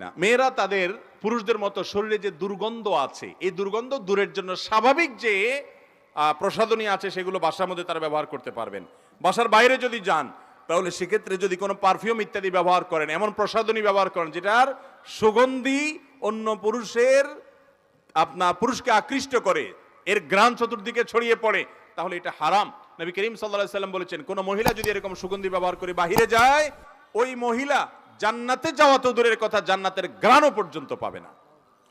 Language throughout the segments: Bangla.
না, মেয়েরা তাদের পুরুষদের মতো শরীরে যে দুর্গন্ধ আছে এই দুর্গন্ধ দূরের জন্য স্বাভাবিক যে প্রসাধনী আছে সেগুলো বাসার মধ্যে তারা ব্যবহার করতে পারবেন। বাসার বাইরে যদি যান তাহলে সেক্ষেত্রে যদি কোনো পারফিউম ইত্যাদি ব্যবহার করেন, এমন প্রসাধনী ব্যবহার করেন যেটার সুগন্ধি অন্য পুরুষের পুরুষকে আকৃষ্ট করে, এর ঘ্রাণ চতুর্দিকে ছড়িয়ে পড়ে, তাহলে এটা হারাম। নবী করিম সাল্লাল্লাহু আলাইহি সাল্লাম বলেছেন, কোন মহিলা যদি এরকম সুগন্ধি ব্যবহার করে বাহিরে যায়, ওই মহিলা জান্নাতে যাওয়া তো দূরের কথা, জান্নাতের ঘ্রাণও পর্যন্ত পাবে না।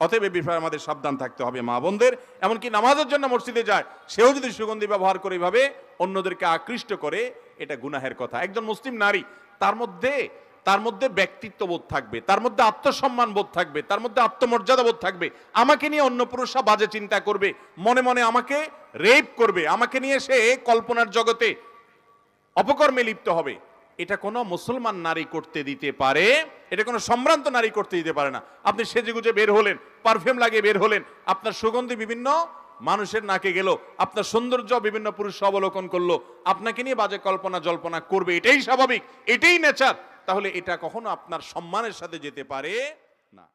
অতএব এই বিষয়ে আমাদের সাবধান থাকতে হবে মা বোনদের। এমনকি নামাজের জন্য মসজিদে যায়, সেও যদি সুগন্ধি ব্যবহার করে এইভাবে অন্যদেরকে আকৃষ্ট করে, এটা গুনাহের কথা। একজন মুসলিম নারী তার মধ্যে ব্যক্তিত্ব বোধ থাকবে, তার মধ্যে আত্মসম্মান বোধ থাকবে, তার মধ্যে আত্মমর্যাদা বোধ থাকবে। আমাকে নিয়ে অন্য পুরুষরা বাজে চিন্তা করবে, মনে মনে আমাকে রেপ করবে, আমাকে নিয়ে সে কল্পনার জগতে অপকর্মে লিপ্ত হবে, এটা কোনো মুসলমান নারী করতে দিতে পারে, এটা কোনো সম্ভ্রান্ত নারী করতে দিতে পারে না। আপনি সেজেগুজে বের হলেন, পারফিউম লাগিয়ে বের হলেন, আপনার সুগন্ধি বিভিন্ন মানুষের নাকে গেল, আপনার সৌন্দর্য বিভিন্ন পুরুষ অবলোকন করলো, আপনাকে নিয়ে বাজে কল্পনা জল্পনা করবে, এটাই স্বাভাবিক, এটাই নেচার। তাহলে এটা কখনো আপনার সম্মানের সাথে যেতে পারে না।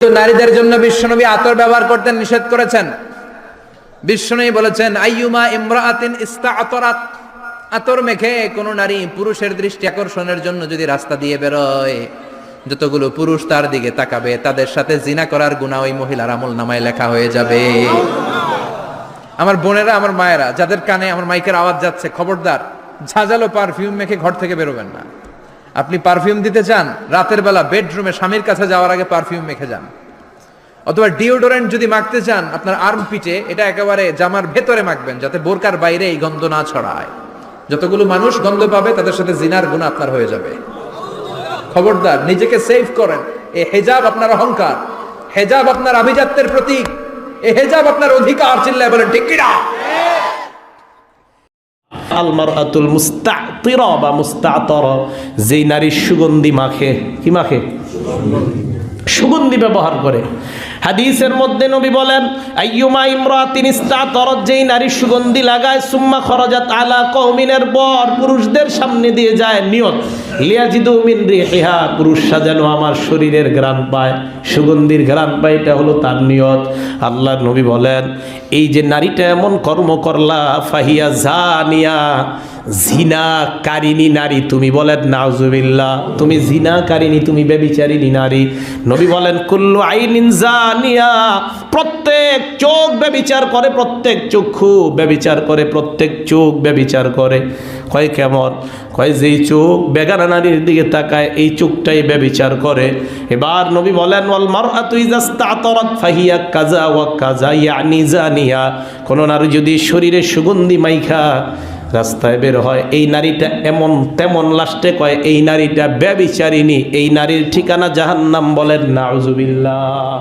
নারীদের জন্য বিশ্বনবী আতর ব্যবহার করতে নিষেধ করেছেন। বিশ্বনবী বলেছেন, আইয়ুমা ইমরাআতিন ইস্তাআতরাত, আতর মেখে কোন নারী পুরুষের দৃষ্টি আকর্ষণের জন্য যদি রাস্তা দিয়ে বেরোয়, যতগুলো পুরুষ তার দিকে তাকাবে তাদের সাথে জিনা করার গুনাহ ওই মহিলার আমলনামায় লেখা হয়ে যাবে। আমার বোনেরা, আমার মায়েরা, যাদের কানে আমার মাইকের আওয়াজ যাচ্ছে, খবরদার ঝাঁঝালো পারফিউম মেখে ঘর থেকে বেরোবেন না। আপনি পারফিউম দিতে চান, রাতের বেলা বেডরুমে স্বামীর কাছে যাওয়ার আগে পারফিউম মেখে যান। অথবা ডিওডোরেন্ট যদি মাখতে চান, আপনার আর্ম পিটে এটা একেবারে জামার ভেতরে মাখবেন, যাতে বোরকার বাইরে এই গন্ধ না ছড়ায়। যতগুলো মানুষ গন্ধ পাবে তাদের সাথে জিনার গুনাহ আপনার হয়ে যাবে। খবরদার, নিজেকে সেভ করেন। এই হেজাব আপনার অহংকার, হেজাব আপনার আভিজাত্যের প্রতীক, এই হেজাব আপনার অধিকার। চিল্লায় বলেন ঠিক কিনা? আল মারআতুল মুস্তাতিরা বা মুস্তাতরা, যেই নারী সুগন্ধি মাখে, কি মাখে? সুগন্ধি ব্যবহার করে। হাদিসের মধ্যে নবী বলেন, আইয়ুমা ইমরাতিন ইস্তাতারাত, যেই নারী সুগন্ধি লাগায়, সুম্মা খরাজাত আলা কওমিনের পর পুরুষদের সামনে দিয়ে যায়, নিয়ত লিয়াজিদু মিন রিহিহা, পুরুষরা যেন আমার শরীরের ঘ্রাণ পায়, সুগন্ধির ঘ্রাণ পায়, এটা হলো তার নিয়ত। আল্লাহর নবী বলেন, এই যে নারীটা এমন কর্ম করলা, ফাহিয়া জানিয়া, জিনাকারিনী নারী। তুমি বলেন নাউজুবিল্লাহ, তুমি জিনাকারিনী, তুমি ব্যভিচারিণী নারী। নবী বলেন, কুল্লু আইনিন জানিয়া, প্রত্যেক চোখ ব্যভিচার করে, প্রত্যেক চক্ষু ব্যভিচার করে, প্রত্যেক চোখ ব্যভিচার করে। কয় কেমন? কয় যেই চোখ বেগানা নারীর দিকে তাকায়, এই চোখটাই ব্যভিচার করে। এবার নবী বলেন, ওয়াল মারআতু ইযা ইস্তাতারাত ফাহিয়া কাযা ওয়া কাযা, ইয়ানি জানিয়া, কোন নারী যদি শরীরে সুগন্ধি মাইখা রাস্তায় বের হয়, এই নারীটা এমন তেমন, লাস্টে কয় এই নারীটা ব্যভিচারিণী, এই নারীর ঠিকানা জাহান্নাম। বলেন নাউজুবিল্লাহ।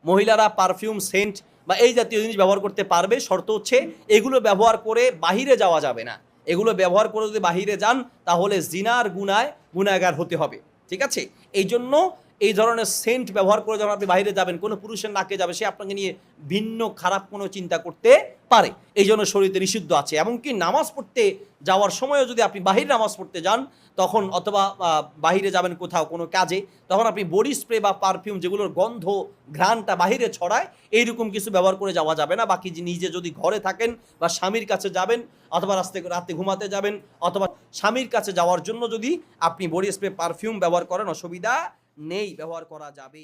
মহিলারা পারফিউম, সেন্ট বা এই জাতীয় জিনিস ব্যবহার করতে পারবে, শর্ত হচ্ছে এগুলো ব্যবহার করে বাহিরে যাওয়া যাবে না। এগুলো ব্যবহার করে যদি বাহিরে যান তাহলে জিনার গুনাহগার হতে হবে, ঠিক আছে? এই জন্য এই ধরনের সেন্ট ব্যবহার করে যখন আপনি বাইরে যাবেন, কোনো পুরুষের নাকে যাবে, সে আপনাকে নিয়ে ভিন্ন খারাপ কোনো চিন্তা করতে পারে। এই জন্য শরীরে নিষিদ্ধ আছে। এমনকি নামাজ পড়তে যাওয়ার সময়ও যদি আপনি বাহিরে নামাজ পড়তে যান, তখন অথবা বাহিরে যাবেন কোথাও কোনো কাজে, তখন আপনি বডি স্প্রে বা পারফিউম, যেগুলোর গন্ধ ঘ্রাণটা বাহিরে ছড়ায়, এইরকম কিছু ব্যবহার করে যাওয়া যাবে না। বাকি নিজে যদি ঘরে থাকেন বা স্বামীর কাছে যাবেন, অথবা রাতে ঘুমাতে যাবেন, অথবা স্বামীর কাছে যাওয়ার জন্য যদি আপনি বডি স্প্রে পারফিউম ব্যবহার করেন, অসুবিধা নেই, ব্যবহার করা যাবে।